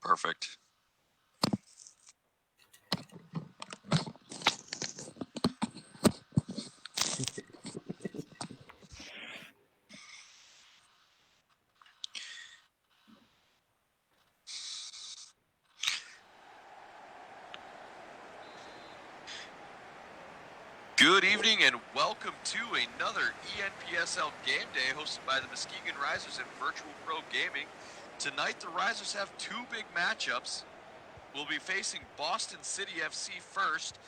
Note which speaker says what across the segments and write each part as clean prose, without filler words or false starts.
Speaker 1: Perfect. Good evening and welcome to another ENPSL Game Day hosted by the Muskegon Risers and Virtual Pro Gaming. Tonight the Risers have two big matchups. We'll be facing Boston City FC first.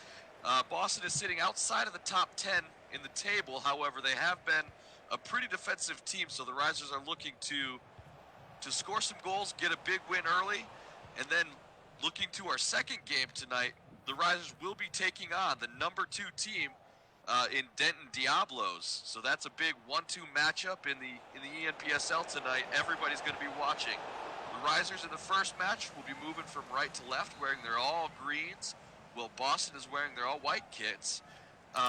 Speaker 1: Boston is sitting outside of the top 10 in the table. However, they have been a pretty defensive team, so the Risers are looking to score some goals, get a big win early, and then looking to our second game tonight, the Risers will be taking on the number 2 team in Denton, Diablos. So that's a big 1-2 matchup in the ENPSL tonight. Everybody's going to be watching. The Risers in the first match will be moving from right to left, wearing their all greens, while Boston is wearing their all white kits.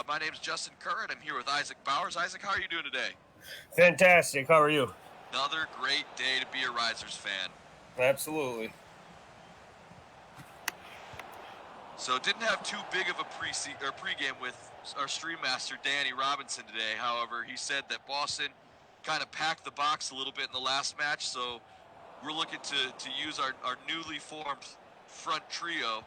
Speaker 1: My name is Justin Kerr, and I'm here with Isaac Bowers. Isaac, how are you doing today?
Speaker 2: Fantastic. How are you?
Speaker 1: Another great day to be a Risers fan.
Speaker 2: Absolutely.
Speaker 1: So didn't have too big of a pregame with our stream master Danny Robinson today. However, he said that Boston kind of packed the box a little bit in the last match, so we're looking to use our newly formed front trio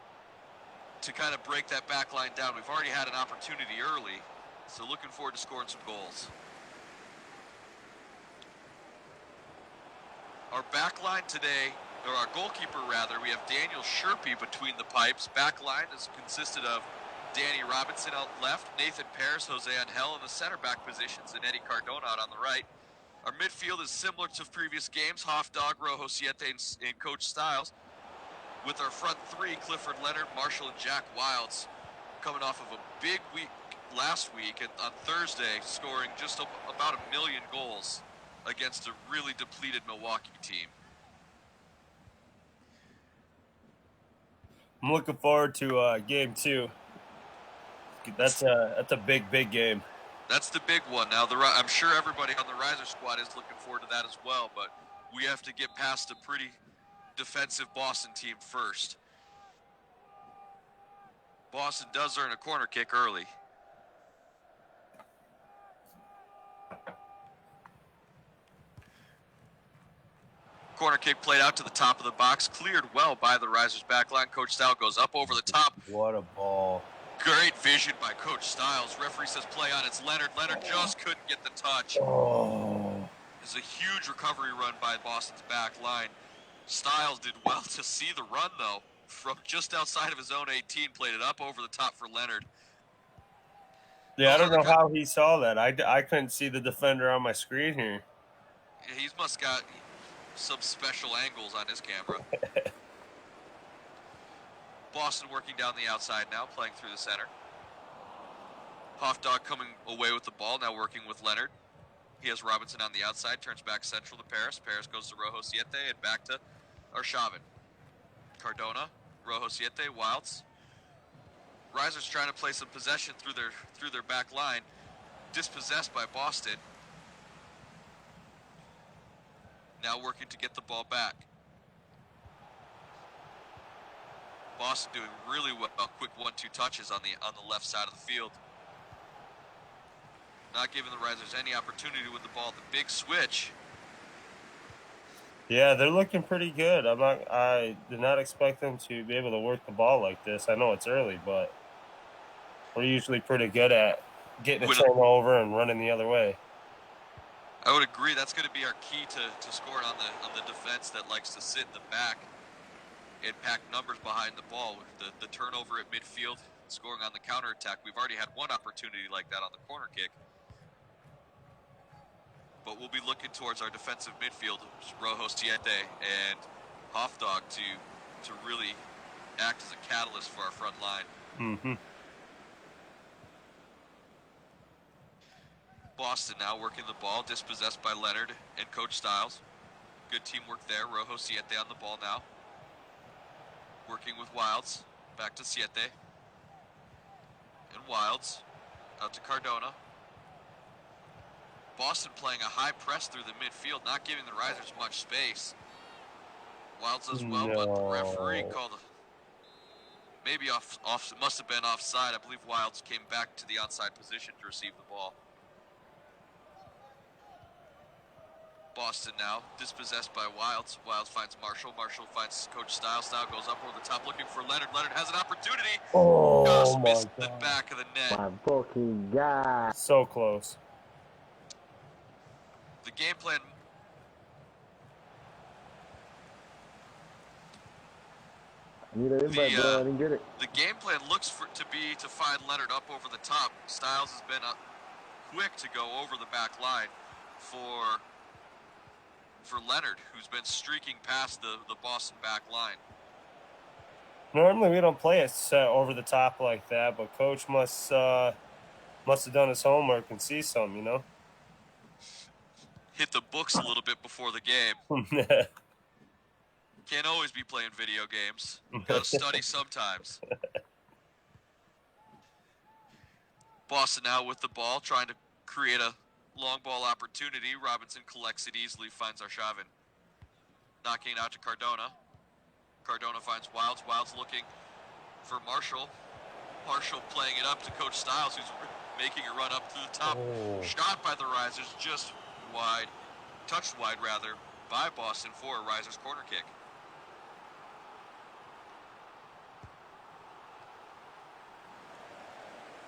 Speaker 1: to kind of break that back line down. We've already had an opportunity early, so looking forward to scoring some goals. Our back line today, or our goalkeeper rather, we have Daniel Sherpy between the pipes. Back line is consisted of Danny Robinson out left, Nathan Paris, Jose Angel in the center back positions, and Eddie Cardona out on the right. Our midfield is similar to previous games, Hofdog, Rojo Siete, and Coach Styles. With our front three, Clifford Leonard, Marshall, and Jack Wilds, coming off of a big week last week, and on Thursday scoring just about 1 million goals against a really depleted Milwaukee team.
Speaker 2: I'm looking forward to game 2. That's a big game.
Speaker 1: That's the big one. Now, I'm sure everybody on the Riser squad is looking forward to that as well, but we have to get past a pretty defensive Boston team first. Boston does earn a corner kick early. Corner kick played out to the top of the box, cleared well by the Risers back line. Coach Styles goes up over the top.
Speaker 2: What a ball.
Speaker 1: Great vision by Coach Styles. Referee says play on. It's Leonard. Leonard just couldn't get the touch.
Speaker 2: Oh.
Speaker 1: It's a huge recovery run by Boston's back line. Styles did well to see the run, though. From just outside of his own 18, played it up over the top for Leonard.
Speaker 2: Yeah, I don't know how he saw that. I couldn't see the defender on my screen here.
Speaker 1: Yeah, he must got some special angles on his camera. Boston working down the outside now, playing through the center. Hofdog coming away with the ball, now working with Leonard. He has Robinson on the outside, turns back central to Paris. Paris goes to Rojo Siete and back to Arshavin. Cardona, Rojo Siete, Wilds. Risers trying to play some possession through their back line. Dispossessed by Boston. Now working to get the ball back. Boston doing really well. Quick 1-2 touches on the left side of the field. Not giving the Risers any opportunity with the ball. The big switch.
Speaker 2: Yeah, they're looking pretty good. I did not expect them to be able to work the ball like this. I know it's early, but we're usually pretty good at getting a turnover and running the other way.
Speaker 1: I would agree. That's going to be our key to scoring on the defense that likes to sit in the back and pack numbers behind the ball. With the turnover at midfield, scoring on the counterattack. We've already had one opportunity like that on the corner kick. But we'll be looking towards our defensive midfield, Rojo Siete and Hofdog, to really act as a catalyst for our front line.
Speaker 2: Mm-hmm.
Speaker 1: Boston now working the ball, dispossessed by Leonard and Coach Styles. Good teamwork there. Rojo Siete on the ball now. Working with Wilds. Back to Siete. And Wilds. Out to Cardona. Boston playing a high press through the midfield, not giving the Risers much space. Wilds as well, but the referee
Speaker 2: No.
Speaker 1: called maybe off. Must have been offside. I believe Wilds came back to the onside position to receive the ball. Boston now dispossessed by Wilds. Wilds finds Marshall. Marshall finds Coach Stiles. Stiles goes up over the top looking for Leonard. Leonard has an opportunity.
Speaker 2: Oh my
Speaker 1: missed
Speaker 2: God.
Speaker 1: the back of the net.
Speaker 3: My fucking God.
Speaker 2: So close.
Speaker 1: The game plan.
Speaker 3: I need an invite, bro. I didn't get it.
Speaker 1: The game plan looks to find Leonard up over the top. Stiles has been quick to go over the back line for Leonard, who's been streaking past the Boston back line.
Speaker 2: Normally we don't play it set over the top like that, but coach must have done his homework and see some, you know.
Speaker 1: Hit the books a little bit before the game. Can't always be playing video games. Gotta study sometimes. Boston now with the ball, trying to create a long ball opportunity. Robinson collects it easily, finds Arshavin. Knocking it out to Cardona. Cardona finds Wilds. Wilds looking for Marshall. Marshall playing it up to Coach Stiles, who's making a run up to the top.
Speaker 2: Oh.
Speaker 1: Shot by the Risers, just wide. Touched wide, rather, by Boston for a Risers corner kick.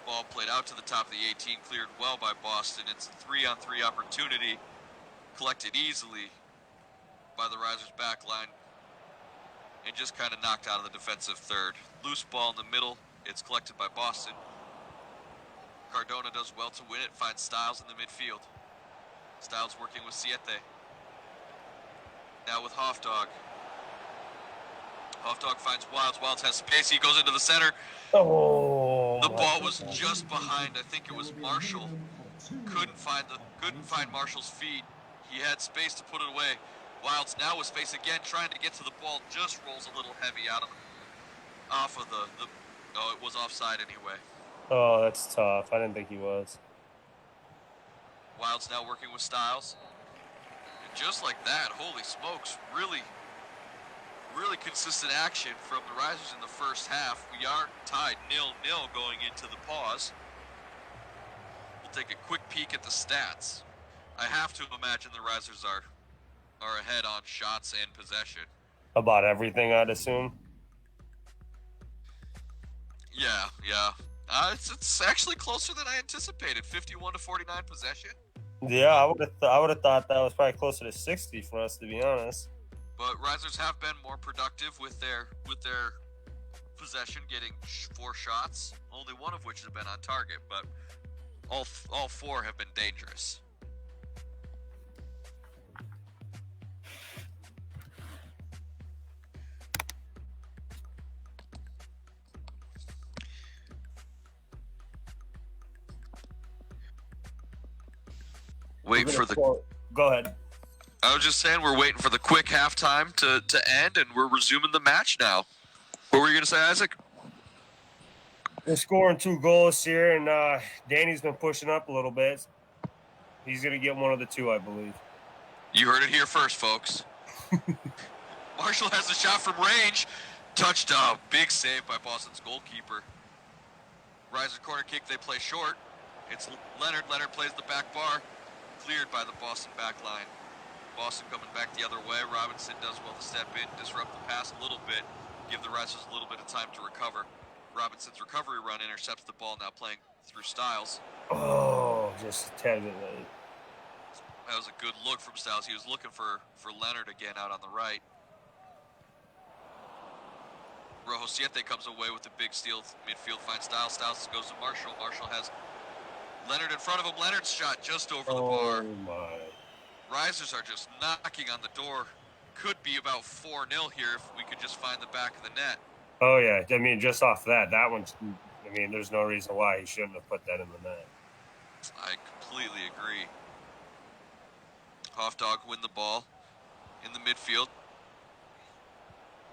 Speaker 1: Ball played out to the top of the 18, cleared well by Boston. It's a 3-on-3 opportunity, collected easily by the Risers back line, and just kind of knocked out of the defensive third. Loose ball in the middle, it's collected by Boston. Cardona does well to win it, finds Stiles in the midfield. Stiles working with Siete. Now with Hofdog. Hofdog finds Wilds. Wilds has space, he goes into the center.
Speaker 2: Oh.
Speaker 1: The ball was just behind, I think it was Marshall. Couldn't find Marshall's feet. He had space to put it away. Wilds now with space again, trying to get to the ball, just rolls a little heavy off of the oh, it was offside anyway.
Speaker 2: Oh, that's tough. I didn't think he was.
Speaker 1: Wilds now working with Stiles. And just like that, holy smokes, really consistent action from the Risers in the first half. We are tied 0-0 going into the pause. We'll take a quick peek at the stats. I have to imagine the Risers are ahead on shots and possession.
Speaker 2: About everything, I'd assume.
Speaker 1: Yeah. It's actually closer than I anticipated. 51-49 possession.
Speaker 2: Yeah, I would have thought that was probably closer to 60 for us, to be honest.
Speaker 1: But Risers have been more productive with their possession, getting 4 shots, only one of which has been on target, but all 4 have been dangerous.
Speaker 2: Go ahead.
Speaker 1: I was just saying we're waiting for the quick halftime to end, and we're resuming the match now. What were you going to say, Isaac?
Speaker 2: We're scoring 2 goals here, and Danny's been pushing up a little bit. He's going to get one of the 2, I believe.
Speaker 1: You heard it here first, folks. Marshall has a shot from range. Touchdown. Big save by Boston's goalkeeper. Riser corner kick, they play short. It's Leonard. Leonard plays the back bar. Cleared by the Boston back line. Boston coming back the other way. Robinson does well to step in, disrupt the pass a little bit, give the Risers a little bit of time to recover. Robinson's recovery run intercepts the ball, now playing through Stiles.
Speaker 2: Oh, just a tad bit late.
Speaker 1: That was a good look from Stiles. He was looking for Leonard again out on the right. Rojo Siete comes away with a big steal midfield, finds Stiles. Stiles goes to Marshall. Marshall has Leonard in front of him. Leonard's shot just over the bar.
Speaker 2: Oh, my.
Speaker 1: Risers are just knocking on the door. Could be about 4-0 here if we could just find the back of the net.
Speaker 2: Oh, yeah. I mean, just off that one's, I mean, there's no reason why he shouldn't have put that in the net.
Speaker 1: I completely agree. Hofdog win the ball in the midfield.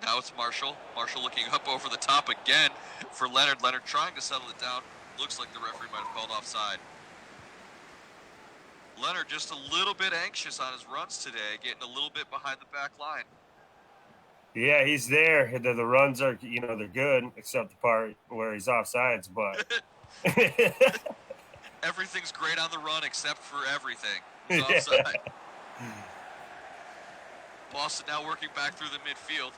Speaker 1: Now it's Marshall. Marshall looking up over the top again for Leonard. Leonard trying to settle it down. Looks like the referee might have called offside. Leonard just a little bit anxious on his runs today, getting a little bit behind the back line.
Speaker 2: Yeah, he's there. The runs are, they're good, except the part where he's offsides. But
Speaker 1: Everything's great on the run except for everything. He's
Speaker 2: yeah.
Speaker 1: offside. Boston now working back through the midfield.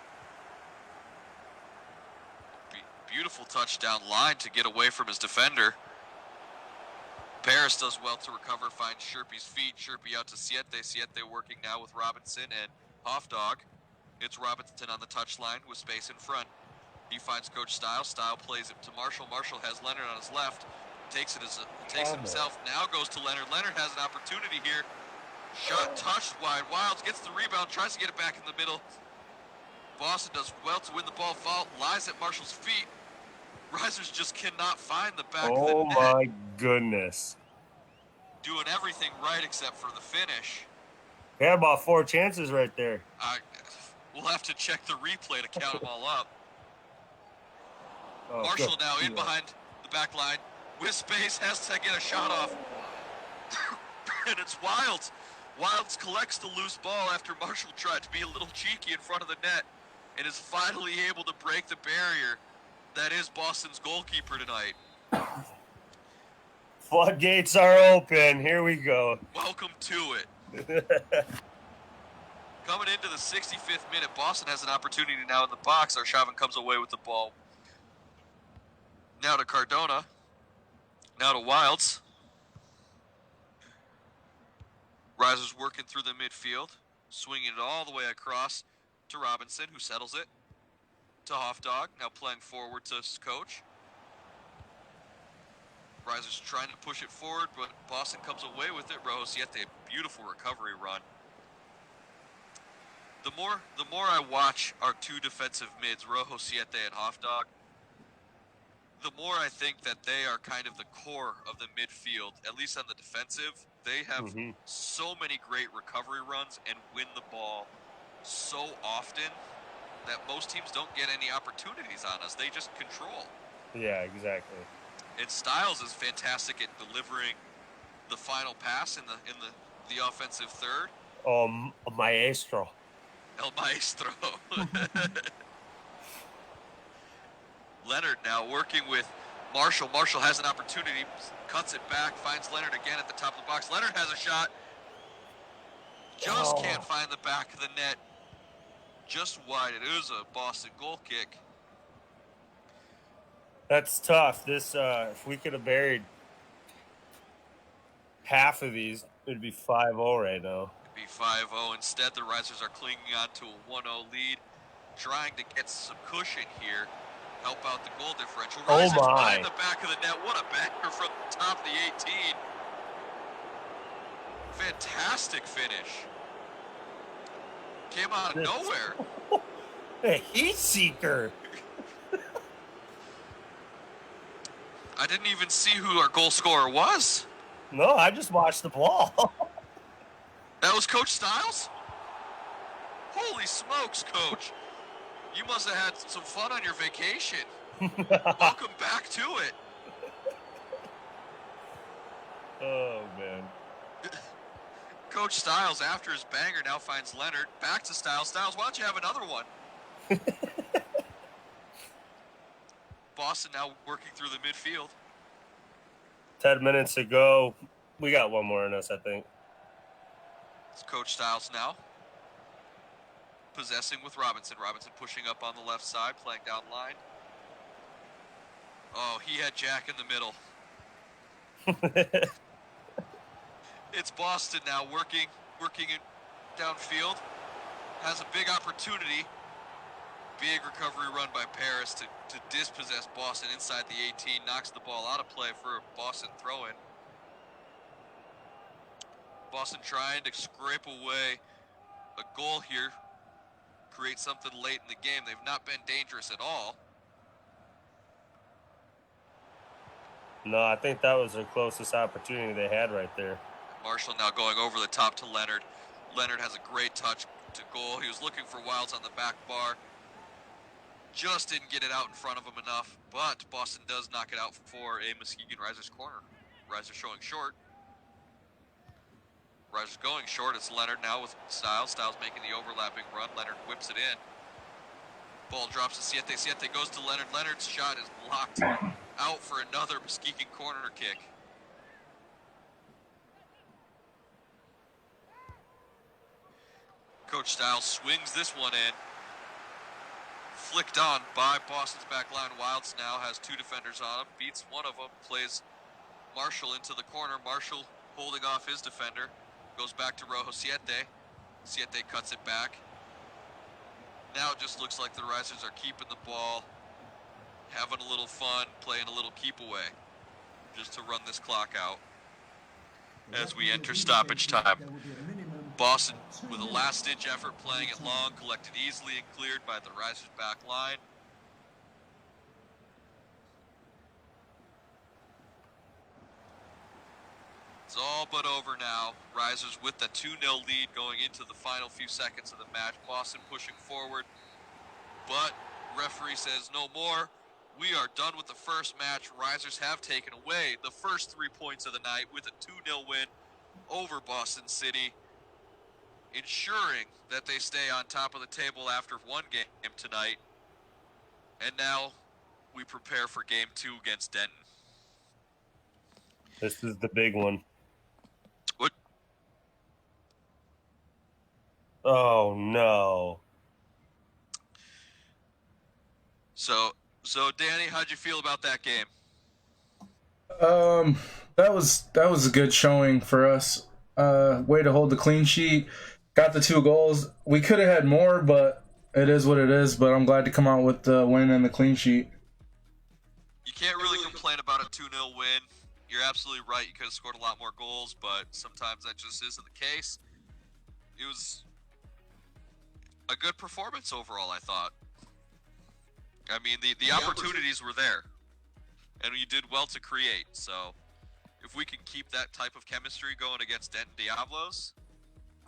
Speaker 1: Beautiful touchdown line to get away from his defender. Paris does well to recover, finds Sherpy's feet. Sherpy out to Siete. Siete working now with Robinson and Hofdog. It's Robinson on the touchline with space in front. He finds Coach Style. Style plays it to Marshall. Marshall has Leonard on his left. Takes it himself. Now goes to Leonard. Leonard has an opportunity here. Shot touched wide. Wilds gets the rebound. Tries to get it back in the middle. Boston does well to win the ball. Foul lies at Marshall's feet. Risers just cannot find the back of the net.
Speaker 2: Oh my goodness.
Speaker 1: Doing everything right except for the finish.
Speaker 2: He had about 4 chances right there.
Speaker 1: We'll have to check the replay to count them all up.
Speaker 2: Oh,
Speaker 1: Marshall
Speaker 2: good.
Speaker 1: now in behind the back line. With space, has to get a shot off. And it's Wilds. Wilds collects the loose ball after Marshall tried to be a little cheeky in front of the net and is finally able to break the barrier that is Boston's goalkeeper tonight.
Speaker 2: Floodgates are open. Here we go.
Speaker 1: Welcome to it. Coming into the 65th minute, Boston has an opportunity now in the box. Arshavin comes away with the ball. Now to Cardona. Now to Wilds. Risers working through the midfield. Swinging it all the way across to Robinson, who settles it. To Hofdog, now playing forward to his coach. Risers trying to push it forward, but Boston comes away with it. Rojo Siete, beautiful recovery run. The more I watch our two defensive mids, Rojo Siete and Hofdog, the more I think that they are kind of the core of the midfield, at least on the defensive. They have so many great recovery runs and win the ball so often that most teams don't get any opportunities on us. They just control.
Speaker 2: Yeah, exactly.
Speaker 1: And Styles is fantastic at delivering the final pass in the offensive third.
Speaker 2: Oh, maestro.
Speaker 1: El Maestro. Leonard now working with Marshall. Marshall has an opportunity, cuts it back, finds Leonard again at the top of the box. Leonard has a shot. Just can't find the back of the net. Just wide. It is a Boston goal kick.
Speaker 2: That's tough. This, if we could have buried half of these, it'd be 5-0 right now.
Speaker 1: It'd be 5-0. Instead, the Risers are clinging on to a 1-0 lead, trying to get some cushion here, help out the goal differential. Risers find the back of the net. What a banger from the top of the 18. Fantastic finish. Came out of nowhere.
Speaker 2: A heat seeker.
Speaker 1: I didn't even see who our goal scorer was.
Speaker 2: No, I just watched the ball.
Speaker 1: That was Coach Styles? Holy smokes, Coach. You must have had some fun on your vacation. Welcome back to it.
Speaker 2: Oh, man.
Speaker 1: Coach Styles, after his banger, now finds Leonard. Back to Styles. Styles, why don't you have another one? Boston now working through the midfield.
Speaker 2: 10 minutes to go. We got one more in us, I think.
Speaker 1: It's Coach Styles now. Possessing with Robinson. Robinson pushing up on the left side, playing down line. Oh, he had Jack in the middle. It's Boston now working it downfield. Has a big opportunity. Big recovery run by Paris to dispossess Boston inside the 18. Knocks the ball out of play for a Boston throw-in. Boston trying to scrape away a goal here. Create something late in the game. They've not been dangerous at all.
Speaker 2: No, I think that was the closest opportunity they had right there.
Speaker 1: Marshall now going over the top to Leonard. Leonard has a great touch to goal. He was looking for Wilds on the back bar. Just didn't get it out in front of him enough, but Boston does knock it out for a Muskegon Risers corner. Risers showing short. Risers going short. It's Leonard now with Styles. Styles making the overlapping run. Leonard whips it in. Ball drops to Siete. Siete goes to Leonard. Leonard's shot is blocked out for another Muskegon corner kick. Coach Stiles swings this one in. Flicked on by Boston's back line. Wilds now has two defenders on him. Beats one of them. Plays Marshall into the corner. Marshall holding off his defender. Goes back to Rojo Siete. Siete cuts it back. Now it just looks like the Risers are keeping the ball, having a little fun, playing a little keep away, just to run this clock out as we enter stoppage time. Boston, with a last-ditch effort, playing it long, collected easily and cleared by the Risers' back line. It's all but over now. Risers with the 2-0 lead going into the final few seconds of the match. Boston pushing forward, but referee says no more. We are done with the first match. Risers have taken away the first 3 points of the night with a 2-0 win over Boston City, ensuring that they stay on top of the table after one game tonight. And now we prepare for game 2 against Denton.
Speaker 2: This is the big one.
Speaker 1: What?
Speaker 2: Oh no.
Speaker 1: So Danny, how'd you feel about that game?
Speaker 4: That was a good showing for us. Way to hold the clean sheet. Got the 2 goals. We could have had more, but it is what it is. But I'm glad to come out with the win and the clean sheet.
Speaker 1: You can't really complain about a 2-0 win. You're absolutely right. You could have scored a lot more goals, but sometimes that just isn't the case. It was a good performance overall, I thought. I mean, the opportunities were there, and you did well to create. So if we can keep that type of chemistry going against Denton Diablos,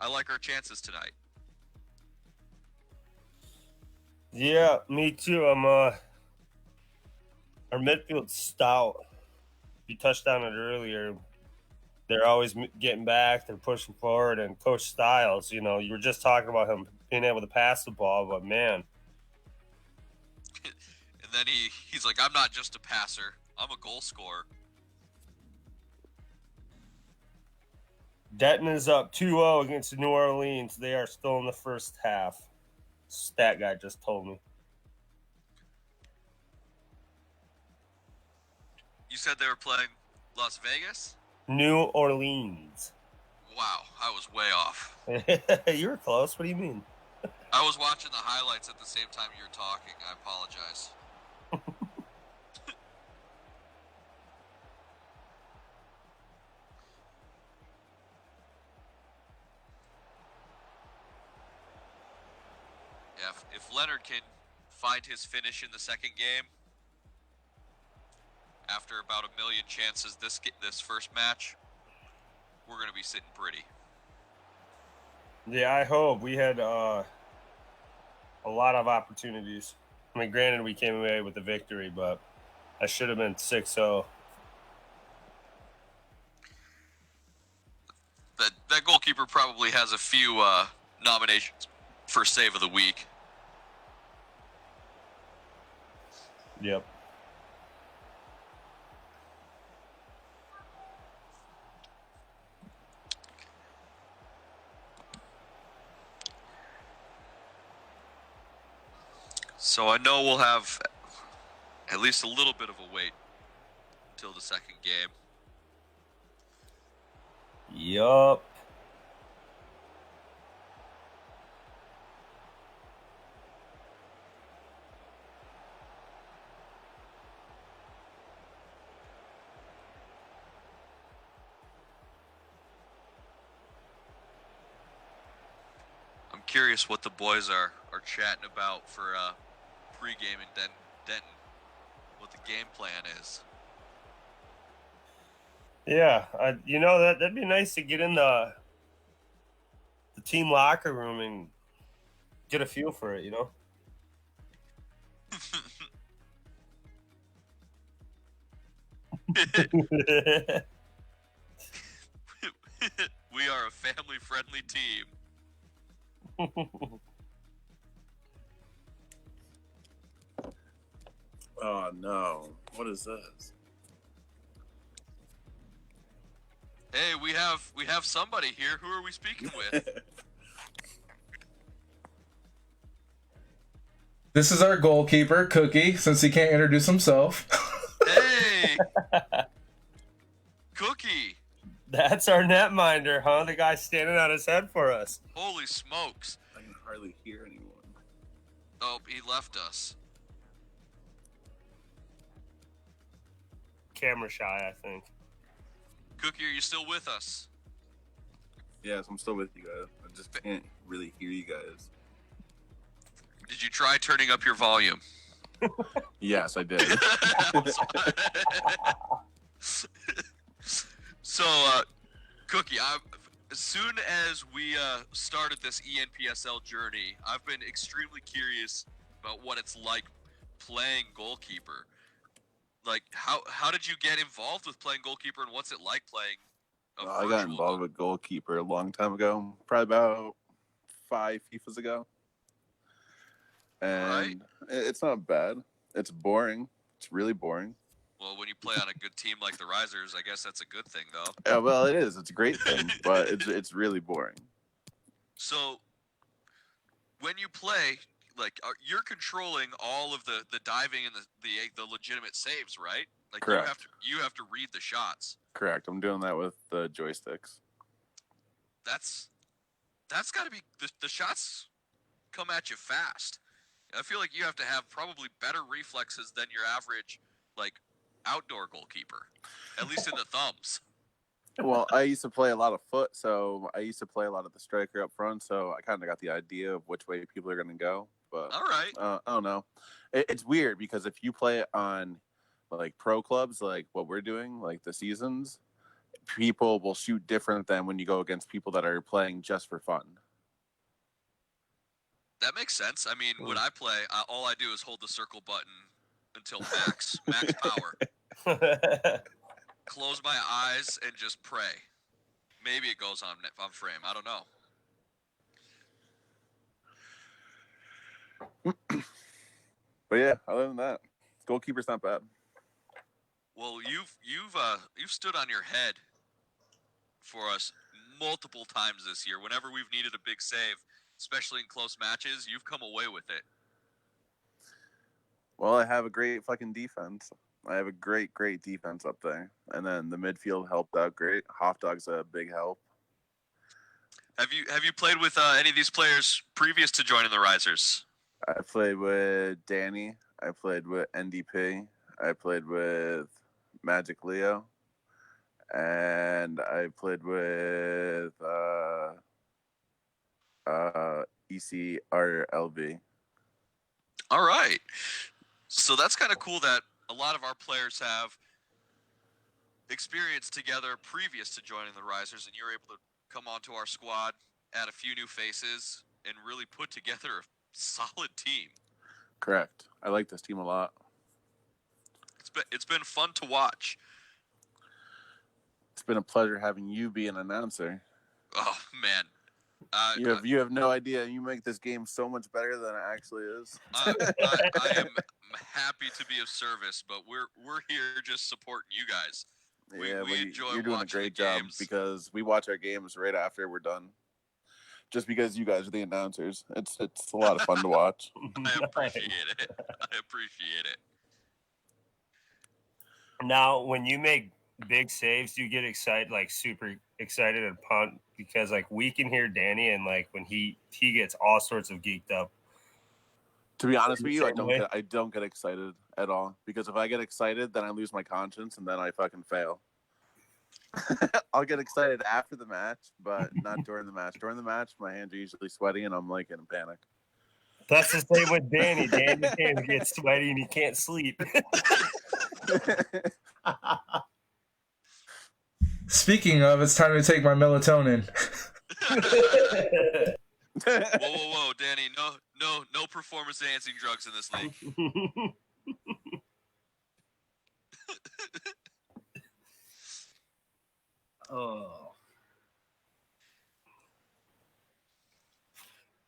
Speaker 1: I like our chances tonight.
Speaker 2: Yeah, me too. Our midfield's stout. You touched on it earlier. They're always getting back. They're pushing forward. And Coach Stiles, you were just talking about him being able to pass the ball, but man.
Speaker 1: And then he's like, I'm not just a passer. I'm a goal scorer.
Speaker 2: Denton is up 2-0 against New Orleans. They are still in the first half. Stat guy just told me.
Speaker 1: You said they were playing Las Vegas?
Speaker 2: New Orleans.
Speaker 1: Wow, I was way off.
Speaker 2: You were close. What do you mean?
Speaker 1: I was watching the highlights at the same time you were talking. I apologize. Yeah, if Leonard can find his finish in the second game, after about 1 million chances this first match, we're going to be sitting pretty.
Speaker 2: Yeah, I hope. We had a lot of opportunities. I mean, granted, we came away with the victory, but I should have been 6-0.
Speaker 1: That goalkeeper probably has a few nominations for save of the week.
Speaker 2: Yep.
Speaker 1: So I know we'll have at least a little bit of a wait until the second game.
Speaker 2: Yup.
Speaker 1: I'm curious what the boys are chatting about for pregame in Denton. What the game plan is.
Speaker 2: Yeah, that'd be nice to get in the team locker room and get a feel for it,
Speaker 1: We are a family-friendly team.
Speaker 5: Oh no! What is this?
Speaker 1: Hey, we have somebody here. Who are we speaking with?
Speaker 4: This is our goalkeeper, Cookie, since he can't introduce himself.
Speaker 1: Hey, Cookie.
Speaker 2: That's our netminder, huh? The guy standing on his head for us.
Speaker 1: Holy smokes.
Speaker 5: I can hardly hear anyone.
Speaker 1: Oh, he left us.
Speaker 2: Camera shy, I think.
Speaker 1: Cookie, are you still with us?
Speaker 5: Yes, I'm still with you guys. I just can't really hear you guys.
Speaker 1: Did you try turning up your volume?
Speaker 5: Yes, I did.
Speaker 1: So, Cookie, as soon as we started this ENPSL journey, I've been extremely curious about what it's like playing goalkeeper. Like, how did you get involved with playing goalkeeper, and what's it like playing a
Speaker 5: I got
Speaker 1: virtual
Speaker 5: involved with goalkeeper a long time ago, probably about 5 FIFAs ago. And
Speaker 1: Right.
Speaker 5: it's not bad. It's boring. It's really boring.
Speaker 1: Well, when you play on a good team like the Risers, I guess that's a good thing, though.
Speaker 5: Yeah, well, it is. It's a great thing, but it's really boring.
Speaker 1: So, when you play, like, you're controlling all of the diving and the legitimate saves, right? Like,
Speaker 5: Correct.
Speaker 1: you have to read the shots.
Speaker 5: Correct. I'm doing that with the joysticks.
Speaker 1: That's got to be the shots come at you fast. I feel like you have to have probably better reflexes than your average, like, outdoor goalkeeper, at least in the thumbs.
Speaker 5: Well, I used to play a lot of foot, so I used to play a lot of the striker up front, so I kind of got the idea of which way people are going to go. But
Speaker 1: All right.
Speaker 5: I don't know. It's weird because if you play it on like pro clubs, like what we're doing, like the seasons, people will shoot different than when you go against people that are playing just for fun.
Speaker 1: That makes sense. I mean, when I play, all I do is hold the circle button until max power. Close my eyes and just pray. Maybe it goes on frame. I don't know.
Speaker 5: But yeah, other than that, goalkeeper's not bad.
Speaker 1: Well, you've stood on your head for us multiple times this year. Whenever we've needed a big save, especially in close matches, you've come away with it.
Speaker 5: Well, I have a great fucking defense. I have a great defense up there. And then the midfield helped out great. Hofdog's a big help.
Speaker 1: Have you played with any of these players previous to joining the Risers?
Speaker 5: I played with Danny. I played with NDP. I played with Magic Leo. And I played with ECRLB.
Speaker 1: All right. So that's kind of cool that a lot of our players have experience together previous to joining the Risers, and you're able to come onto our squad, add a few new faces, and really put together a solid team.
Speaker 5: Correct. I like this team a lot.
Speaker 1: It's been fun to watch.
Speaker 5: It's been a pleasure having you be an announcer.
Speaker 1: Oh man,
Speaker 5: you have no idea. You make this game so much better than it actually is.
Speaker 1: I am happy to be of service, but we're here just supporting you guys. We enjoy
Speaker 5: you're doing a great job because we watch our games right after we're done. Just because you guys are the announcers, it's a lot of fun to watch.
Speaker 1: I appreciate it. I appreciate it.
Speaker 2: Now, when you make big saves, do you get excited, like super excited and pumped? Because like we can hear Danny, and like when he gets all sorts of geeked up.
Speaker 5: To be honest with you, I don't get excited at all, because if I get excited, then I lose my conscience and then I fucking fail. I'll get excited after the match, but not during the match. During the match, my hands are usually sweaty and I'm like in a panic.
Speaker 2: That's the same with Danny. Danny's hands get sweaty and he can't sleep.
Speaker 4: Speaking of, it's time to take my melatonin.
Speaker 1: Whoa, Danny! No performance-enhancing drugs in this league.
Speaker 2: Oh.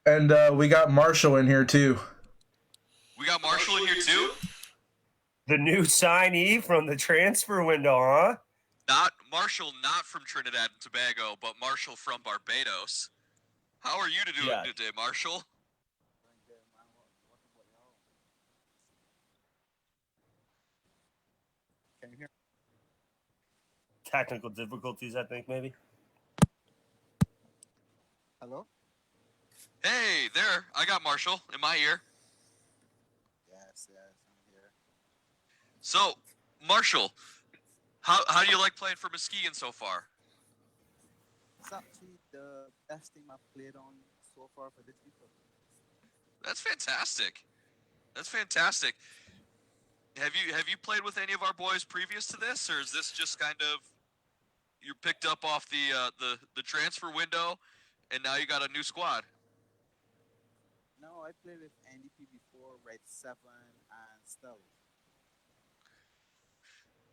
Speaker 4: And we got Marshall in here too.
Speaker 1: We got Marshall in here too?
Speaker 2: The new signee from the transfer window, huh?
Speaker 1: Not Marshall, not from Trinidad and Tobago, but Marshall from Barbados. How are you doing today, Marshall?
Speaker 6: Can you hear?
Speaker 2: Technical difficulties, I think, maybe.
Speaker 6: Hello?
Speaker 1: Hey, there. I got Marshall in my ear.
Speaker 6: Yes, I'm here.
Speaker 1: So, Marshall, how do you like playing for Muskegon so far?
Speaker 6: It's actually the best team I've played on so far for this week.
Speaker 1: That's fantastic. That's fantastic. Have you played with any of our boys previous to this, or is this just kind of you picked up off the transfer window, and now you got a new squad?
Speaker 6: No, I played with NDP before, Red 7 and Stella.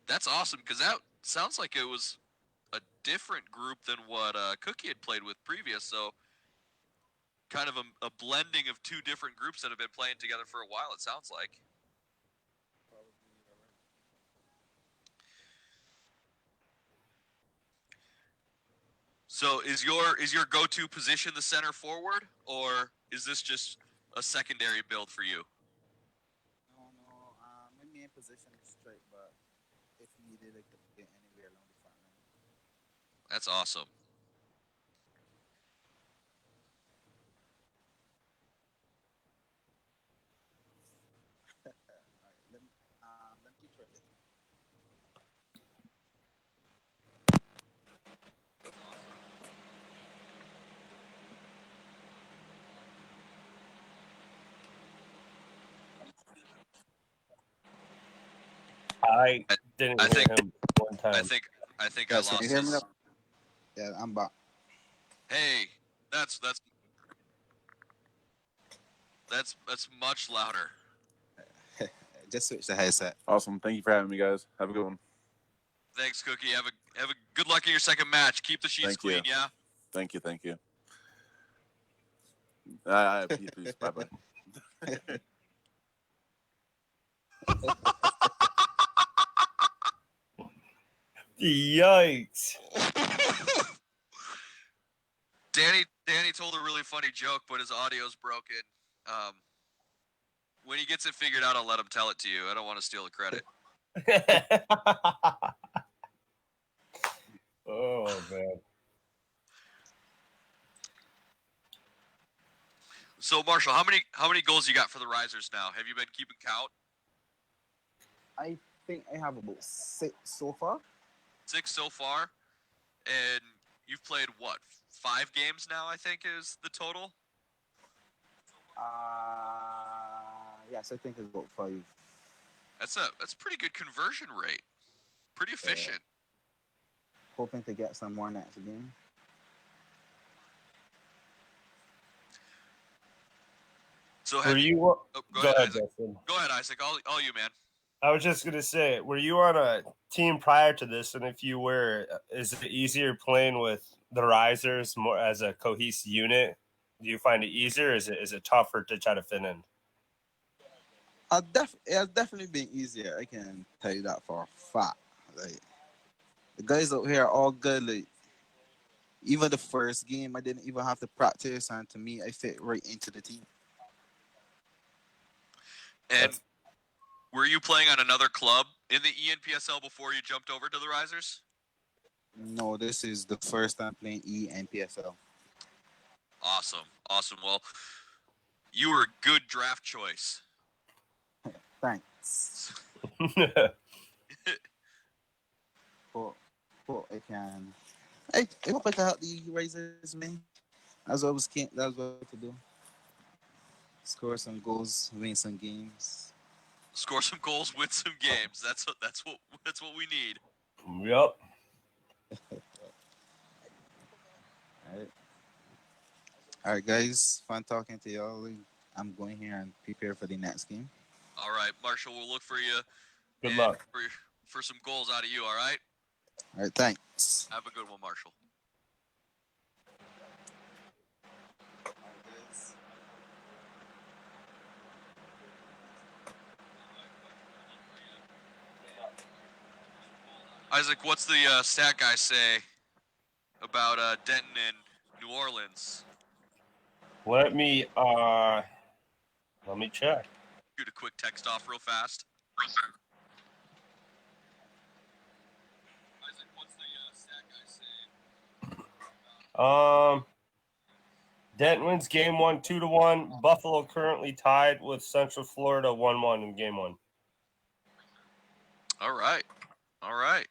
Speaker 1: That's awesome, because that sounds like it was a different group than what Cookie had played with previous. So, kind of a blending of two different groups that have been playing together for a while. It sounds like. So, is your go-to position the center forward, or is this just a secondary build for you?
Speaker 6: No, my main position is straight, but if needed, I could get anywhere along the front line.
Speaker 1: That's awesome.
Speaker 6: All right, let me try it.
Speaker 2: I didn't
Speaker 1: I
Speaker 2: hear
Speaker 1: think
Speaker 2: him one time.
Speaker 1: I think I
Speaker 6: Guys,
Speaker 1: lost
Speaker 6: can you hear me
Speaker 1: his.
Speaker 6: now? Yeah, I'm back.
Speaker 1: Hey, that's much louder.
Speaker 6: Just switch the headset.
Speaker 5: Awesome. Thank you for having me, guys. Have a good one.
Speaker 1: Thanks, Cookie. Have a good luck in your second match. Keep the sheets
Speaker 5: Thank
Speaker 1: clean,
Speaker 5: you.
Speaker 1: yeah.
Speaker 5: Thank you. Peace. Bye.
Speaker 2: Yikes.
Speaker 1: Danny told a really funny joke, but his audio's broken. When he gets it figured out, I'll let him tell it to you. I don't want to steal the credit.
Speaker 2: Oh, man.
Speaker 1: So, Marshall, how many goals you got for the Risers now? Have you been keeping count?
Speaker 6: I think I have about 6 so far.
Speaker 1: 6 so far, and you've played what? 5 games now, I think, is the total.
Speaker 6: Yes, I think it's about 5.
Speaker 1: That's a pretty good conversion rate. Pretty efficient.
Speaker 6: Hoping to get some more next game.
Speaker 1: So
Speaker 2: Were you?
Speaker 1: go ahead, Isaac.
Speaker 2: Justin.
Speaker 1: Go ahead, Isaac. All you, man.
Speaker 2: I was just gonna say, were you on a team prior to this? And if you were, is it easier playing with the Risers more as a cohesive unit? Do you find it easier? Or is it tougher to try to fit in?
Speaker 6: It's definitely been easier. I can tell you that for a fact. Like the guys out here are all good. Like even the first game, I didn't even have to practice, and to me, I fit right into the team.
Speaker 1: And were you playing on another club in the ENPSL before you jumped over to the Risers?
Speaker 6: No, this is the first time playing ENPSL.
Speaker 1: Awesome. Well, you were a good draft choice.
Speaker 6: Thanks. Hope I can. I hope I can help the Risers, man. That's what to do. Score some goals, win some games.
Speaker 1: Score some goals, win some games. That's what we need.
Speaker 2: Yep.
Speaker 6: All right, guys. Fun talking to y'all. I'm going here and prepare for the next game.
Speaker 1: All right, Marshall. We'll look for you.
Speaker 2: Good luck
Speaker 1: for some goals out of you. All right.
Speaker 6: All right. Thanks.
Speaker 1: Have a good one, Marshall. Isaac, what's the stat guy say about Denton and New Orleans?
Speaker 2: Let me check.
Speaker 1: Shoot a quick text off real fast. Isaac, what's the stat guy say?
Speaker 2: Denton wins game 1 2-1. Buffalo currently tied with Central Florida 1-1 in game 1.
Speaker 1: All right. All right.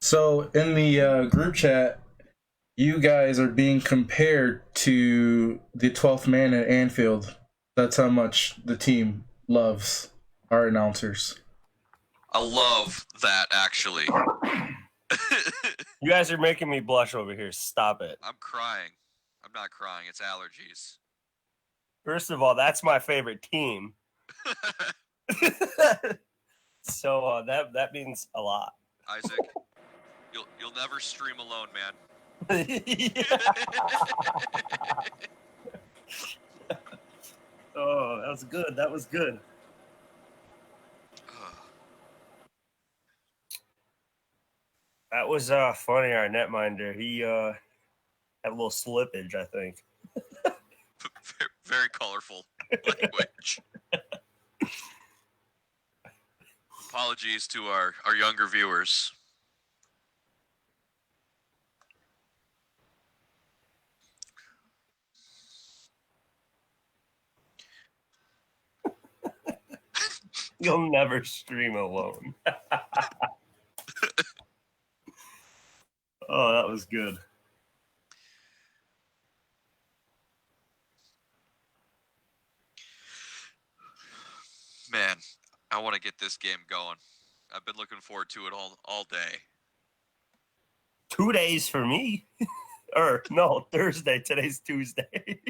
Speaker 4: So in the group chat, you guys are being compared to the 12th man at Anfield. That's how much the team loves our announcers.
Speaker 1: I love that, actually.
Speaker 2: You guys are making me blush over here. Stop it.
Speaker 1: I'm crying. I'm not crying. It's allergies.
Speaker 2: First of all, that's my favorite team. So that means a lot.
Speaker 1: Isaac, you'll never stream alone, man.
Speaker 2: Oh, that was good. That was good. That was funny. Our netminder, he had a little slippage, I think.
Speaker 1: Very colorful language. Apologies to our younger viewers.
Speaker 2: You'll never stream alone. Oh, that was good.
Speaker 1: Man, I want to get this game going. I've been looking forward to it all day.
Speaker 2: 2 days for me. Or no, Thursday. Today's Tuesday.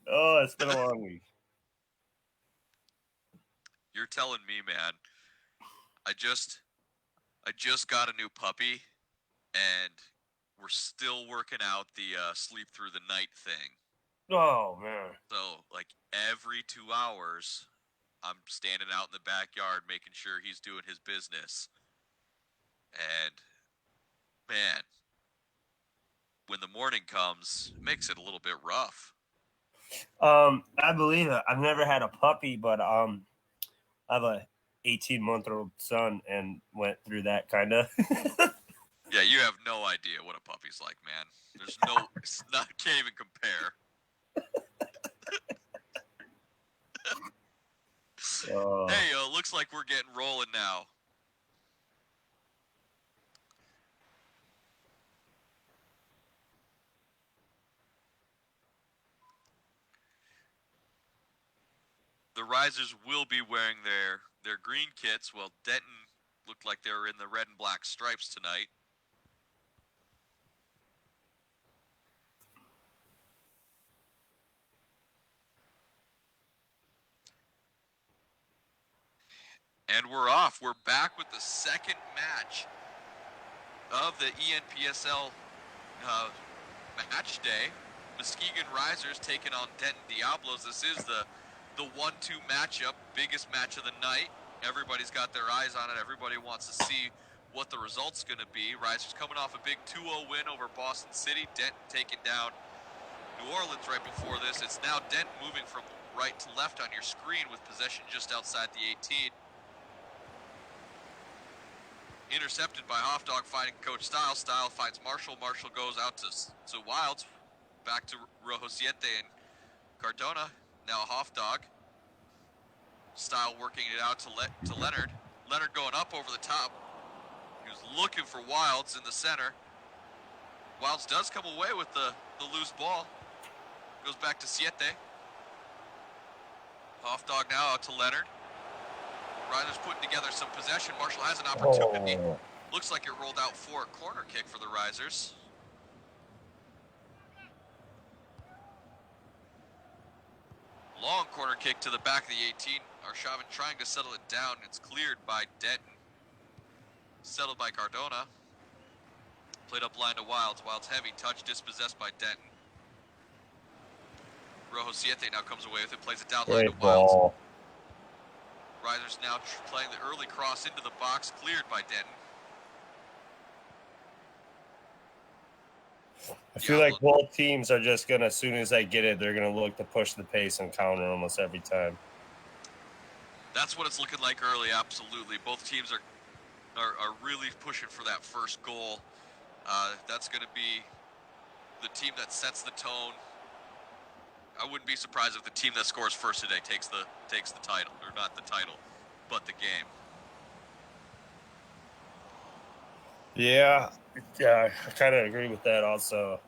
Speaker 2: Oh, it's been a long week.
Speaker 1: You're telling me, man. I just got a new puppy, and we're still working out the sleep through the night thing.
Speaker 2: Oh, man.
Speaker 1: So, like, every 2 hours, I'm standing out in the backyard making sure he's doing his business. And, man, when the morning comes, it makes it a little bit rough.
Speaker 2: I believe it. I've never had a puppy, but I have a 18-month-old son and went through that kind of.
Speaker 1: Yeah, you have no idea what a puppy's like, man. It's not, can't even compare. Hey, looks like we're getting rolling now. The Risers will be wearing their green kits, while Denton looked like they were in the red and black stripes tonight. And we're off. We're back with the second match of the ENPSL match day. Muskegon Risers taking on Denton Diablos. This is the 1-2 matchup, biggest match of the night. Everybody's got their eyes on it. Everybody wants to see what the result's going to be. Risers coming off a big 2-0 win over Boston City. Denton taking down New Orleans right before this. It's now Denton moving from right to left on your screen with possession just outside the 18. Intercepted by Hofdog, fighting Coach Style. Style finds Marshall. Marshall goes out to Wilds. Back to Rojo Siete and Cardona. Now Hofdog. Style working it out to Leonard. Leonard going up over the top. He was looking for Wilds in the center. Wilds does come away with the loose ball. Goes back to Siete. Hofdog now out to Leonard. Risers putting together some possession. Marshall has an opportunity.
Speaker 2: Oh.
Speaker 1: Looks like it rolled out for a corner kick for the Risers. Long corner kick to the back of the 18. Arshavin trying to settle it down. It's cleared by Denton. Settled by Cardona. Played up line to Wilds. Wilds heavy touch, dispossessed by Denton. Rojo Siete now comes away with it, plays it down line to
Speaker 2: Great
Speaker 1: Wilds.
Speaker 2: ball.
Speaker 1: Risers now playing the early cross into the box, cleared by Denton.
Speaker 2: I feel like both teams are just going to, as soon as they get it, they're going to look to push the pace and counter almost every time.
Speaker 1: That's what it's looking like early, absolutely. Both teams are really pushing for that first goal. That's going to be the team that sets the tone. I wouldn't be surprised if the team that scores first today takes the title, or not the title, but the game.
Speaker 2: Yeah, I kind of agree with that also.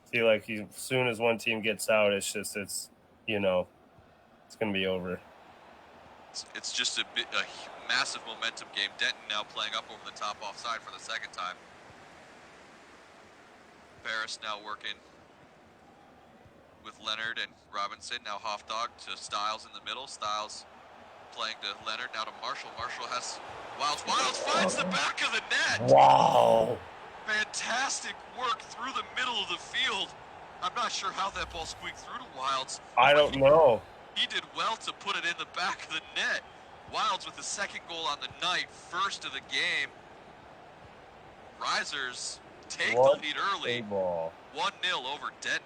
Speaker 2: I feel like as soon as one team gets out, it's going to be over.
Speaker 1: It's just a massive momentum game. Denton now playing up over the top offside for the second time. Paris now working with Leonard and Robinson. Now Hofdog to Styles in the middle. Styles playing to Leonard. Now to Marshall. Marshall has Wilds. Wilds finds the back of the net.
Speaker 2: Wow.
Speaker 1: Fantastic work through the middle of the field. I'm not sure how that ball squeaked through to Wilds.
Speaker 2: I don't know.
Speaker 1: He did well to put it in the back of the net. Wilds with the second goal on the night, first of the game. Risers take the lead early. 1-0 over Denton.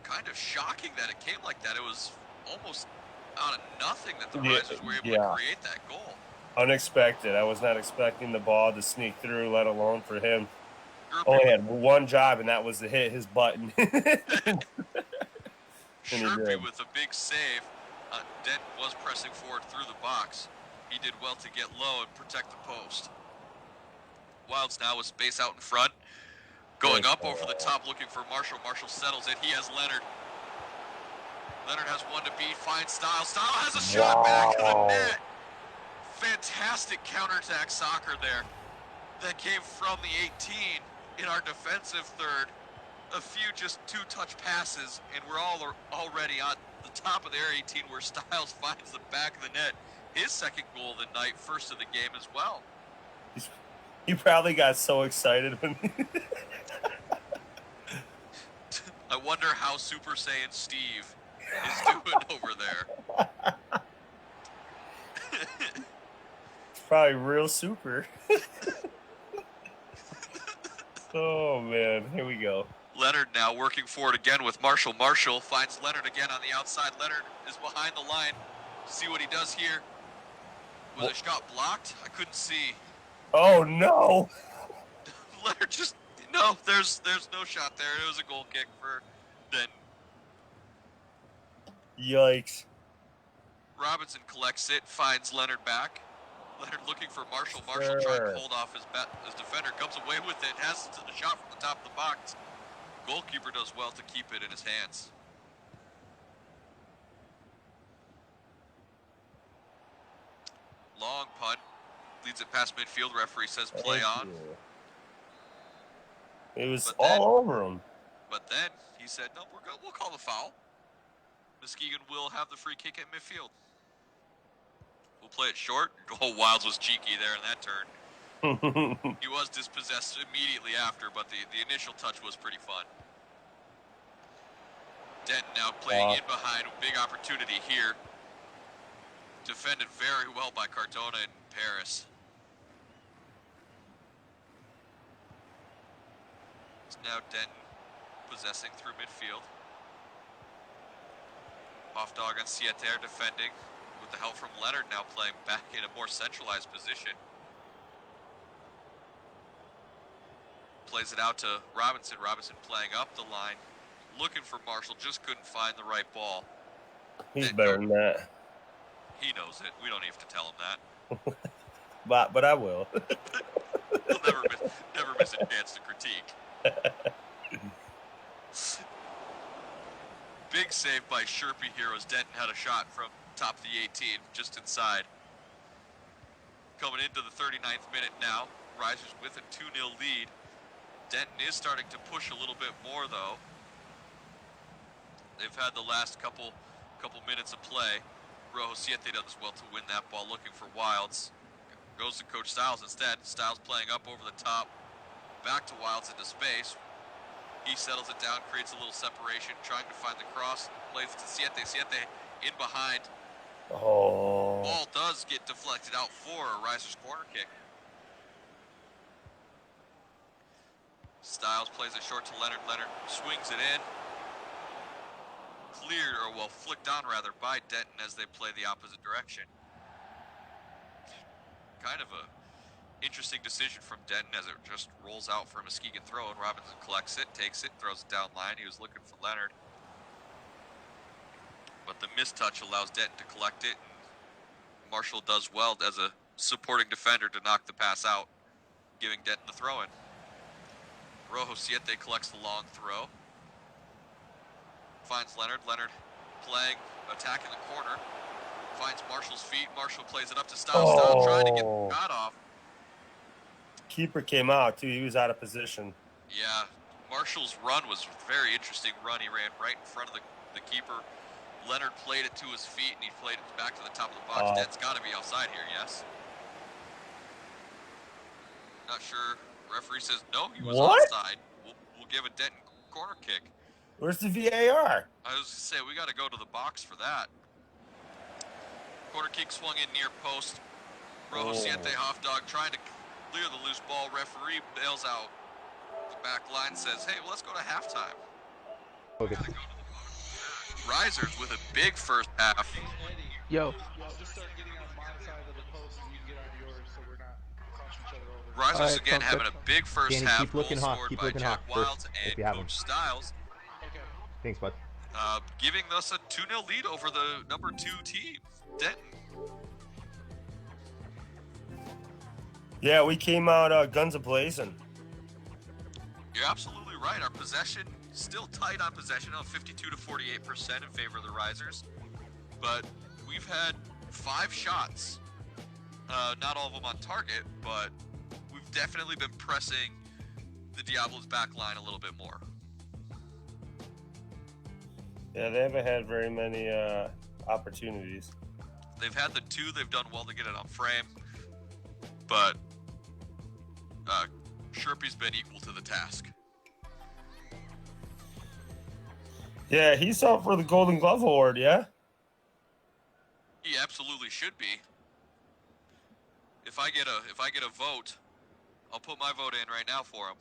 Speaker 1: Kind of shocking that it came like that. It was almost out of nothing that the Risers were able to create that goal.
Speaker 2: Unexpected. I was not expecting the ball to sneak through, let alone for him. Only had one job, and that was to hit his button.
Speaker 1: Sherpy with a big save. Denton was pressing forward through the box. He did well to get low and protect the post. Wilds now with space out in front. Going up over the top, looking for Marshall. Marshall settles it. He has Leonard. Leonard has one to beat. Finds Styles. Styles has a shot back of the net. Fantastic counterattack soccer there. That came from the 18 in our defensive third. A few just two-touch passes, and we're already on the top of their 18 where Styles finds the back of the net. His second goal of the night, first of the game as well.
Speaker 2: You probably got so excited when
Speaker 1: I wonder how Super Saiyan Steve is doing over there.
Speaker 2: It's probably real super. Oh, man. Here we go.
Speaker 1: Leonard now working forward again with Marshall. Marshall finds Leonard again on the outside. Leonard is behind the line. See what he does here. Was a shot blocked? I couldn't see.
Speaker 2: Oh, no.
Speaker 1: Leonard just... No, there's no shot there. It was a goal kick for Denton.
Speaker 2: Yikes.
Speaker 1: Robinson collects it, finds Leonard back. Leonard looking for Marshall. Marshall trying to hold off his defender. Comes away with it. Has the shot from the top of the box. Goalkeeper does well to keep it in his hands. Long punt. Leads it past midfield. Referee says play on.
Speaker 2: It was all over him.
Speaker 1: But then he said, no, we'll call the foul. Muskegon will have the free kick at midfield. We'll play it short. Oh, Wilds was cheeky there in that turn. He was dispossessed immediately after, but the initial touch was pretty fun. Denton now playing in behind. Big opportunity here. Defended very well by Cardona and Paris. It's now Denton possessing through midfield. Hofdog and Siete defending with the help from Leonard, now playing back in a more centralized position. Plays it out to Robinson. Robinson playing up the line. Looking for Marshall, just couldn't find the right ball.
Speaker 2: He's better than that.
Speaker 1: He knows it. We don't have to tell him that.
Speaker 2: But I will.
Speaker 1: He'll never miss a chance to critique. Big save by Sherpy here as Denton had a shot from top of the 18, just inside. Coming into the 39th minute now. Risers with a 2-0 lead. Denton is starting to push a little bit more, though. They've had the last couple minutes of play. Rojo Siete does well to win that ball, looking for Wilds. Goes to Coach Styles instead. Styles playing up over the top. back to Wilds into space. He settles it down, creates a little separation, trying to find the cross. Plays it to Siete. Siete in behind.
Speaker 2: Oh.
Speaker 1: Ball does get deflected out for a Riser's corner kick. Styles plays it short to Leonard. Leonard swings it in. Cleared, or well, flicked on rather, by Denton as they play the opposite direction. Kind of a interesting decision from Denton as it just rolls out for a Muskegon throw, and Robinson collects it, takes it, throws it down line. He was looking for Leonard, but the mistouch allows Denton to collect it, and Marshall does well as a supporting defender to knock the pass out, giving Denton the throw-in. Rojo Siete collects the long throw, finds Leonard. Leonard playing, attacking the corner, finds Marshall's feet. Marshall plays it up to Styles. Styles trying to get the shot off.
Speaker 2: Keeper came out too. He was out of position.
Speaker 1: Yeah, Marshall's run was a very interesting run. He ran right in front of the keeper. Leonard played it to his feet, and he played it back to the top of the box. That's got to be offside here, yes? Not sure. Referee says no, he was offside. We'll give a Denton corner kick.
Speaker 2: Where's the VAR?
Speaker 1: I was going to say, we got to go to the box for that. Corner kick swung in near post. Rojo Siete Hofdog trying to clear the loose ball. Referee bails out. The back line says, hey, well, let's go to halftime.
Speaker 7: Okay.
Speaker 1: Risers with a big first half.
Speaker 7: Yo.
Speaker 8: Just start getting on my side of the post and you can get on yours so we're not crossing each other over.
Speaker 1: Risers
Speaker 7: Alright,
Speaker 1: again
Speaker 7: sounds
Speaker 1: having
Speaker 7: good.
Speaker 1: a big first
Speaker 7: Danny,
Speaker 1: half.
Speaker 7: keep looking
Speaker 1: goal
Speaker 7: hot.
Speaker 1: scored
Speaker 7: Keep
Speaker 1: by
Speaker 7: looking
Speaker 1: Jack
Speaker 7: hot first,
Speaker 1: Wilds
Speaker 7: if
Speaker 1: and
Speaker 7: you have
Speaker 1: Coach
Speaker 7: him.
Speaker 1: Styles,
Speaker 7: Thanks, bud.
Speaker 1: giving us a 2-0 lead over the number 2 team, Denton.
Speaker 2: Yeah, we came out guns a-blazing.
Speaker 1: You're absolutely right. Our possession still tight on possession, of 52 to 48% in favor of the Risers, but we've had 5 shots. Not all of them on target, but we've definitely been pressing the Diablos back line a little bit more.
Speaker 2: Yeah, they haven't had very many opportunities.
Speaker 1: They've had the 2. They've done well to get it on frame, but Sherpy's been equal to the task.
Speaker 2: Yeah, he's out for the Golden Glove Award, yeah?
Speaker 1: He absolutely should be. If I get a vote, I'll put my vote in right now for him.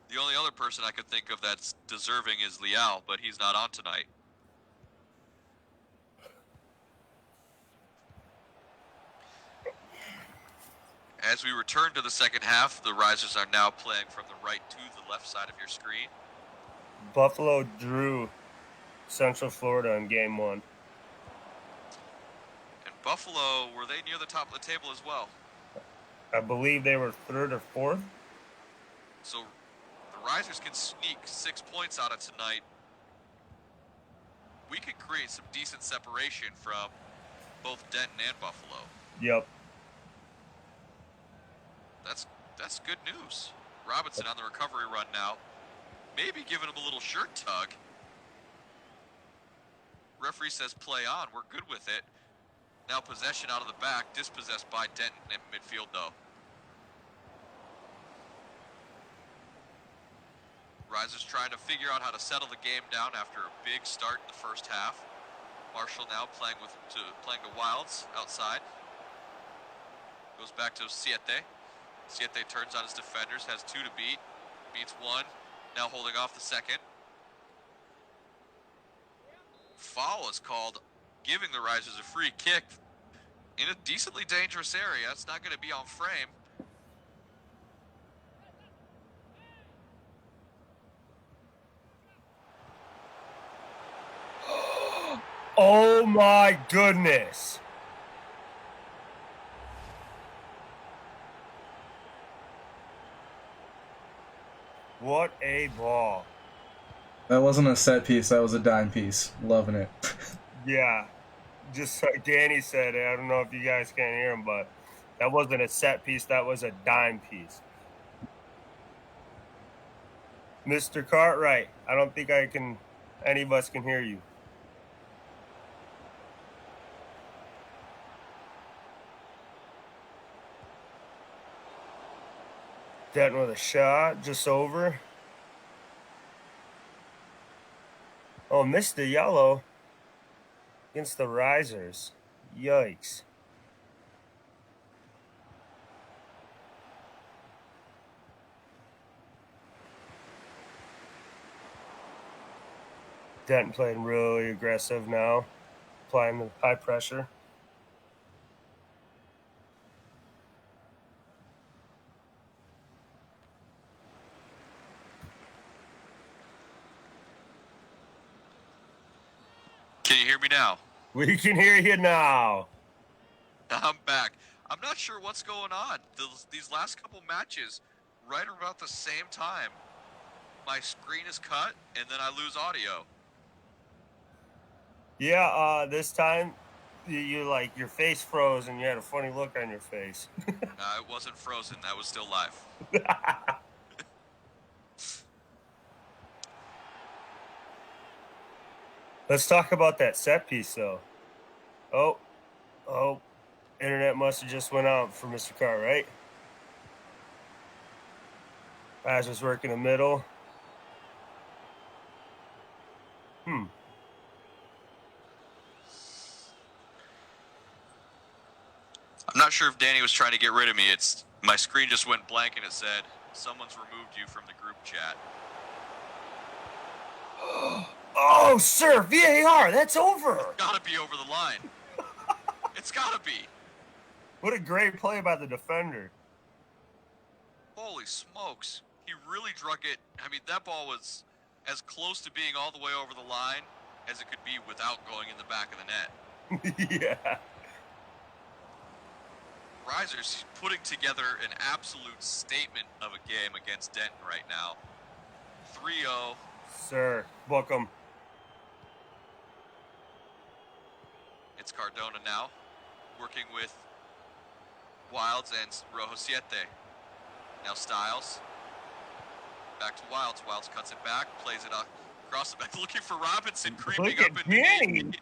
Speaker 1: The only other person I could think of that's deserving is Leal, but he's not on tonight. As we return to the second half, the Risers are now playing from the right to the left side of your screen.
Speaker 2: Buffalo drew Central Florida in game 1.
Speaker 1: And Buffalo, were they near the top of the table as well?
Speaker 2: I believe they were 3rd or 4th.
Speaker 1: So the Risers can sneak 6 points out of tonight. We could create some decent separation from both Denton and Buffalo.
Speaker 2: Yep.
Speaker 1: That's good news. Robinson on the recovery run now. Maybe giving him a little shirt tug. Referee says play on. We're good with it. Now possession out of the back, dispossessed by Denton in midfield though. Risers trying to figure out how to settle the game down after a big start in the first half. Marshall now playing to Wilds outside. Goes back to Siete. Siete turns on his defenders, has 2 to beat. Beats 1. Now holding off the second. Foul is called, giving the Risers a free kick in a decently dangerous area. It's not going to be on frame.
Speaker 2: Oh my goodness. What a ball.
Speaker 4: That wasn't a set piece. That was a dime piece. Loving it.
Speaker 2: Yeah. Just like Danny said, I don't know if you guys can hear him, but that wasn't a set piece. That was a dime piece. Mr. Cartwright, I don't think any of us can hear you. Denton with a shot, just over. Oh, missed the yellow against the Risers. Yikes. Denton playing really aggressive now, applying the high pressure.
Speaker 1: Can you hear me now?
Speaker 2: We can hear you now.
Speaker 1: I'm back. I'm not sure what's going on. These last couple matches, right about the same time, my screen is cut and then I lose audio.
Speaker 2: Yeah, this time you like your face froze and you had a funny look on your face.
Speaker 1: It wasn't frozen. That was still live.
Speaker 2: Let's talk about that set piece, though. Oh, internet must have just went out for Mr. Cartwright. Risers working the middle. I'm
Speaker 1: not sure if Danny was trying to get rid of me. My screen just went blank and it said, someone's removed you from the group chat.
Speaker 2: Oh, sir, VAR, that's over.
Speaker 1: It's gotta be over the line. It's gotta be.
Speaker 2: What a great play by the defender.
Speaker 1: Holy smokes. He really drug it. I mean, that ball was as close to being all the way over the line as it could be without going in the back of the net.
Speaker 2: Yeah.
Speaker 1: Risers putting together an absolute statement of a game against Denton right now. 3-0.
Speaker 2: Sir, book 'em.
Speaker 1: It's Cardona now, working with Wilds and Rojo Siete. Now Styles. Back to Wilds. Wilds cuts it back, plays it across the back, looking for Robinson, creeping
Speaker 2: Look
Speaker 1: up
Speaker 2: at
Speaker 1: in
Speaker 2: Danny.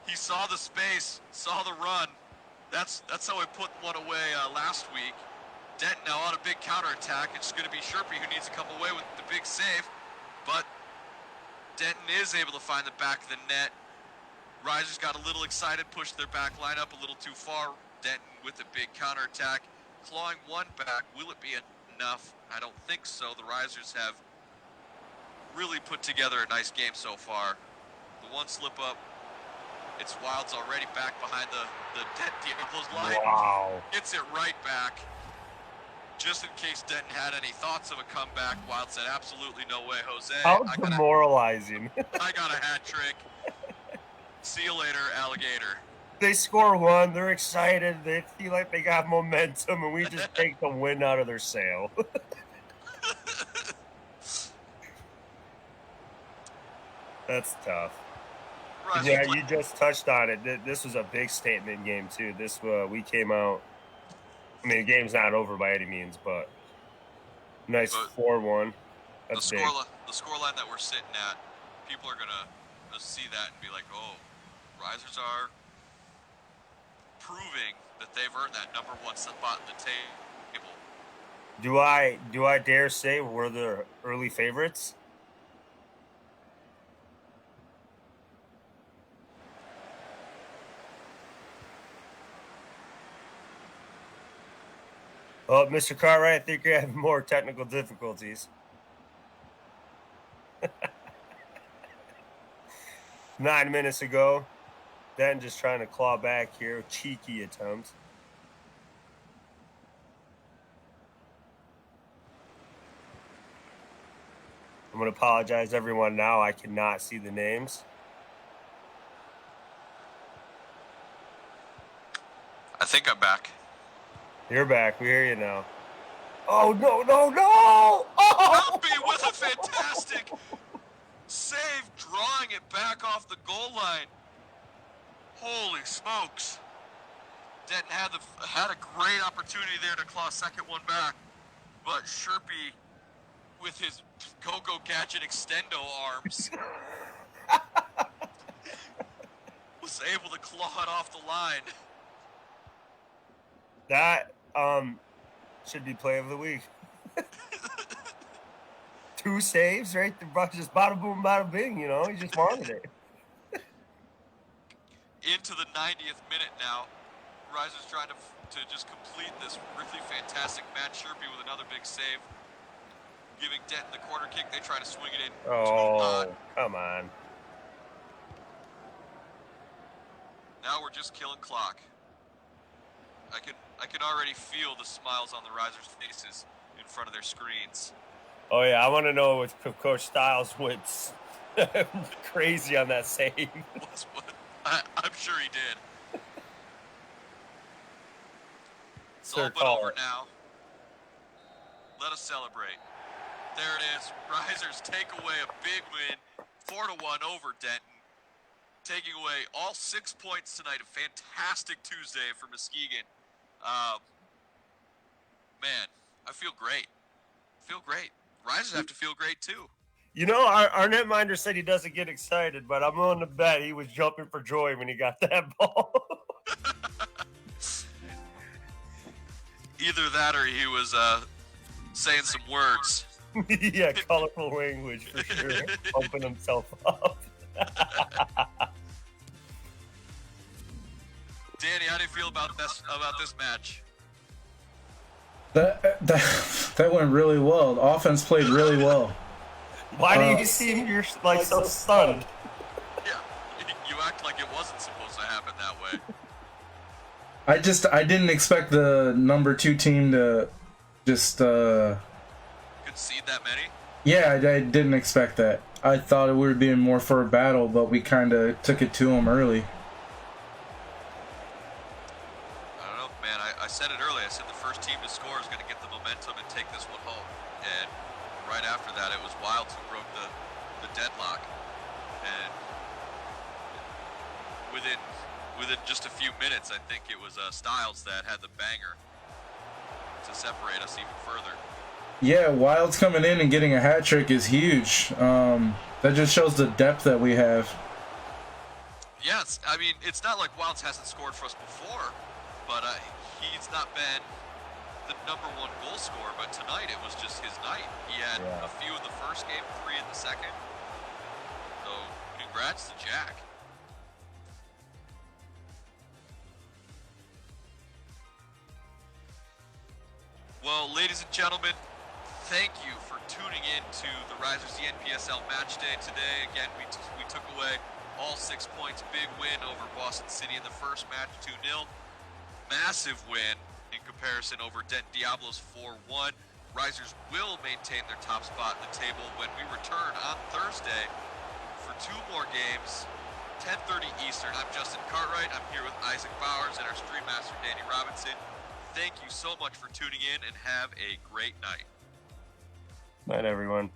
Speaker 1: He saw the space, saw the run. That's how he put one away last week. Denton now on a big counterattack. It's going to be Sherpy who needs to come away with the big save. But Denton is able to find the back of the net. Risers got a little excited, pushed their back line up a little too far. Denton with a big counterattack, clawing one back. Will it be enough? I don't think so. The Risers have really put together a nice game so far. The one slip up, it's Wilds already back behind the Diablos line.
Speaker 2: Wow.
Speaker 1: Gets it right back. Just in case Denton had any thoughts of a comeback, Wild said, absolutely no way, Jose.
Speaker 2: How demoralizing.
Speaker 1: I got a hat trick. See you later, alligator.
Speaker 2: They score one, they're excited, they feel like they got momentum, and we just take the wind out of their sail. That's tough.
Speaker 1: Risers
Speaker 2: Yeah,
Speaker 1: play-
Speaker 2: you just touched on it. This was a big statement game, too. We came out. I mean, the game's not over by any means, but nice
Speaker 1: But
Speaker 2: 4-1. That's
Speaker 1: the
Speaker 2: big.
Speaker 1: scoreline that we're sitting at, people are gonna see that and be like, oh, Risers are proving that they've earned that number one spot in the table.
Speaker 2: Do I dare say we're the early favorites? Oh, Mr. Cartwright, I think you're having more technical difficulties. 9 minutes ago, then just trying to claw back here, cheeky attempt. I'm going to apologize to everyone now. I cannot see the names.
Speaker 1: I think I'm back.
Speaker 2: You're back. We hear you now. Oh, no, no, no! Oh!
Speaker 1: Sherpy with a fantastic save, drawing it back off the goal line. Holy smokes. Denton had a great opportunity there to claw a second one back, but Sherpy, with his go-go gadget extendo arms, was able to claw it off the line.
Speaker 2: That Should be play of the week. 2 saves, right? Just bada boom, bada bing. You know, he just wanted it.
Speaker 1: Into the 90th minute now. Risers trying to just complete this really fantastic match. Sherpy with another big save. Giving Denton the corner kick. They try to swing it in.
Speaker 2: Oh, come on.
Speaker 1: Now we're just killing clock. I can already feel the smiles on the Risers' faces in front of their screens.
Speaker 2: Oh yeah, I want to know if Coach Styles went crazy on that save.
Speaker 1: I'm sure he did. It's all but over now. Let us celebrate. There it is. Risers take away a big win, 4-1 over Denton. Taking away all 6 points tonight. A fantastic Tuesday for Muskegon. Man, I feel great. Risers have to feel great too.
Speaker 2: You know, our netminder said he doesn't get excited, but I'm willing to bet he was jumping for joy when he got that ball.
Speaker 1: Either that or he was saying some words.
Speaker 2: Yeah, colorful language for sure. Pumping himself up.
Speaker 1: Danny, how do you feel about this match?
Speaker 4: That went really well. The offense played really well.
Speaker 2: Why do you seem you're like so stunned?
Speaker 1: Yeah, you act like it wasn't supposed to happen that way.
Speaker 4: I didn't expect the number 2 team to just
Speaker 1: concede that many.
Speaker 4: Yeah, I didn't expect that. I thought it would be more for a battle, but we kind of took it to them early.
Speaker 1: I don't know, man. I said it early. I said the first team to score is going to get the momentum and take this one home. And right after that, it was Wilds who broke the deadlock. And within just a few minutes, I think it was Styles that had the banger to separate us even further.
Speaker 4: Yeah, Wilds coming in and getting a hat trick is huge. That just shows the depth that we have.
Speaker 1: Yeah, I mean, it's not like Wilds hasn't scored for us before, but he's not been the number 1 goal scorer. But tonight it was just his night. He had a few in the first game, 3 in the second. So congrats to Jack. Well, ladies and gentlemen, thank you for tuning in to the Risers ENPSL match day today. Again, we took away all 6 points. Big win over Boston City in the first match, 2-0. Massive win in comparison over Denton Diablos, 4-1. Risers will maintain their top spot in the table when we return on Thursday for 2 more games, 10:30 Eastern. I'm Justin Cartwright. I'm here with Isaac Bowers and our stream master, Danny Robinson. Thank you so much for tuning in and have a great night.
Speaker 2: Night, everyone.